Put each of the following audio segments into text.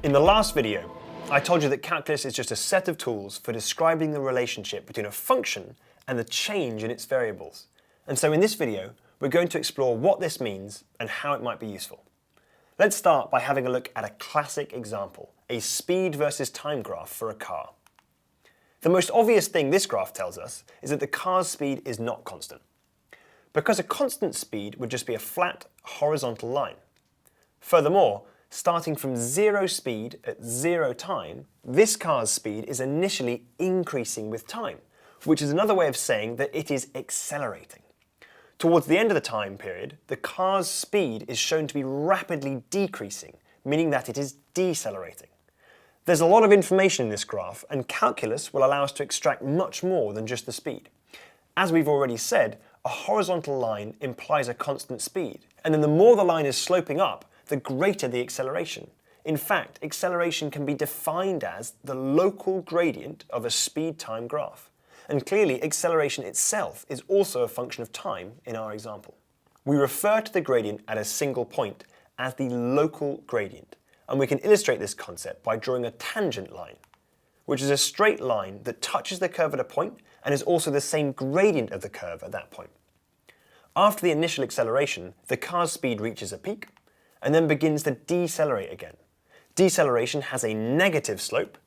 In the last video, I told you that calculus is just a set of tools for describing the relationship between a function and the change in its variables. And so in this video, we're going to explore what this means and how it might be useful. Let's start by having a look at a classic example, a speed versus time graph for a car. The most obvious thing this graph tells us is that the car's speed is not constant, because a constant speed would just be a flat, horizontal line. Furthermore, starting from zero speed at zero time, this car's speed is initially increasing with time, which is another way of saying that it is accelerating. Towards the end of the time period, the car's speed is shown to be rapidly decreasing, meaning that it is decelerating. There's a lot of information in this graph, and calculus will allow us to extract much more than just the speed. As we've already said, a horizontal line implies a constant speed, and then the more the line is sloping up, the greater the acceleration. In fact, acceleration can be defined as the local gradient of a speed-time graph. And clearly, acceleration itself is also a function of time in our example. We refer to the gradient at a single point as the local gradient, and we can illustrate this concept by drawing a tangent line, which is a straight line that touches the curve at a point and is also the same gradient of the curve at that point. After the initial acceleration, the car's speed reaches a peak and then begins to decelerate again. Deceleration has a negative slope.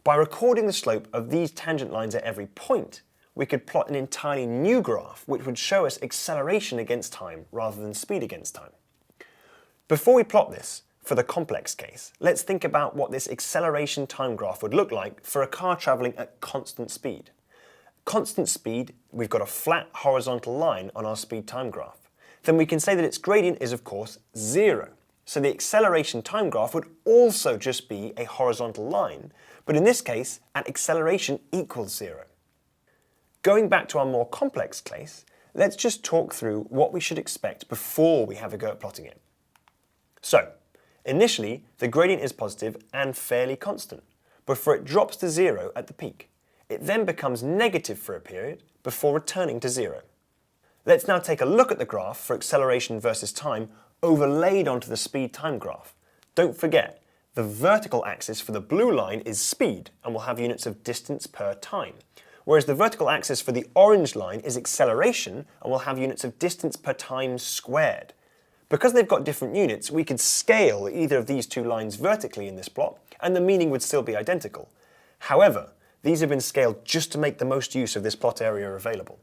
By recording the slope of these tangent lines at every point, we could plot an entirely new graph which would show us acceleration against time rather than speed against time. Before we plot this, for the complex case, let's think about what this acceleration time graph would look like for a car travelling at constant speed. Constant speed, we've got a flat horizontal line on our speed time graph. Then we can say that its gradient is of course zero. So the acceleration time graph would also just be a horizontal line, but in this case, at acceleration equals zero. Going back to our more complex case, let's just talk through what we should expect before we have a go at plotting it. So, initially, the gradient is positive and fairly constant, before it drops to zero at the peak. It then becomes negative for a period before returning to zero. Let's now take a look at the graph for acceleration versus time overlaid onto the speed-time graph. Don't forget, the vertical axis for the blue line is speed and will have units of distance per time, whereas the vertical axis for the orange line is acceleration and will have units of distance per time squared. Because they've got different units, we could scale either of these two lines vertically in this plot, and the meaning would still be identical. However, these have been scaled just to make the most use of this plot area available.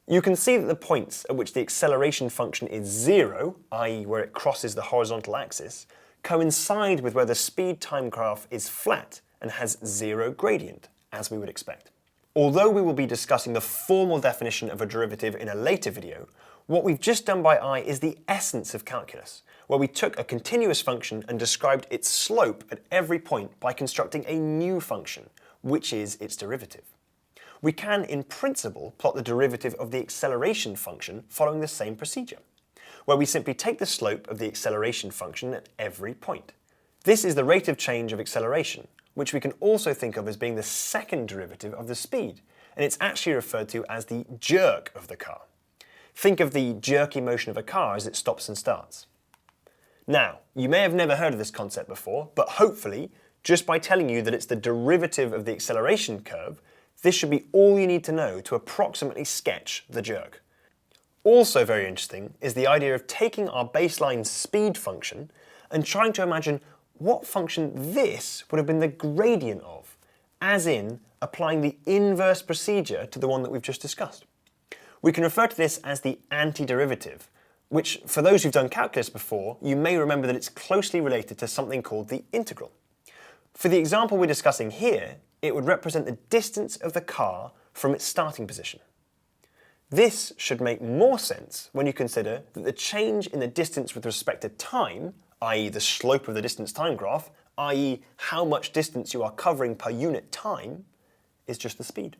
You can see that the points at which the acceleration function is zero, i.e. where it crosses the horizontal axis, coincide with where the speed-time graph is flat and has zero gradient, as we would expect. Although we will be discussing the formal definition of a derivative in a later video, what we've just done by eye is the essence of calculus, where we took a continuous function and described its slope at every point by constructing a new function, which is its derivative. We can, in principle, plot the derivative of the acceleration function following the same procedure, where we simply take the slope of the acceleration function at every point. This is the rate of change of acceleration, which we can also think of as being the second derivative of the speed, and it's actually referred to as the jerk of the car. Think of the jerky motion of a car as it stops and starts. Now, you may have never heard of this concept before, but hopefully, just by telling you that it's the derivative of the acceleration curve, this should be all you need to know to approximately sketch the jerk. Also very interesting is the idea of taking our baseline speed function and trying to imagine what function this would have been the gradient of, as in applying the inverse procedure to the one that we've just discussed. We can refer to this as the antiderivative, which for those who've done calculus before, you may remember that it's closely related to something called the integral. For the example we're discussing here, it would represent the distance of the car from its starting position. This should make more sense when you consider that the change in the distance with respect to time, i.e. the slope of the distance time graph, i.e. how much distance you are covering per unit time, is just the speed.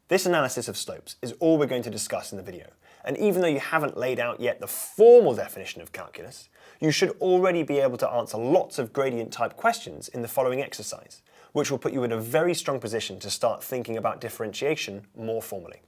This analysis of slopes is all we're going to discuss in the video, and even though you haven't laid out yet the formal definition of calculus, you should already be able to answer lots of gradient-type questions in the following exercise, which will put you in a very strong position to start thinking about differentiation more formally.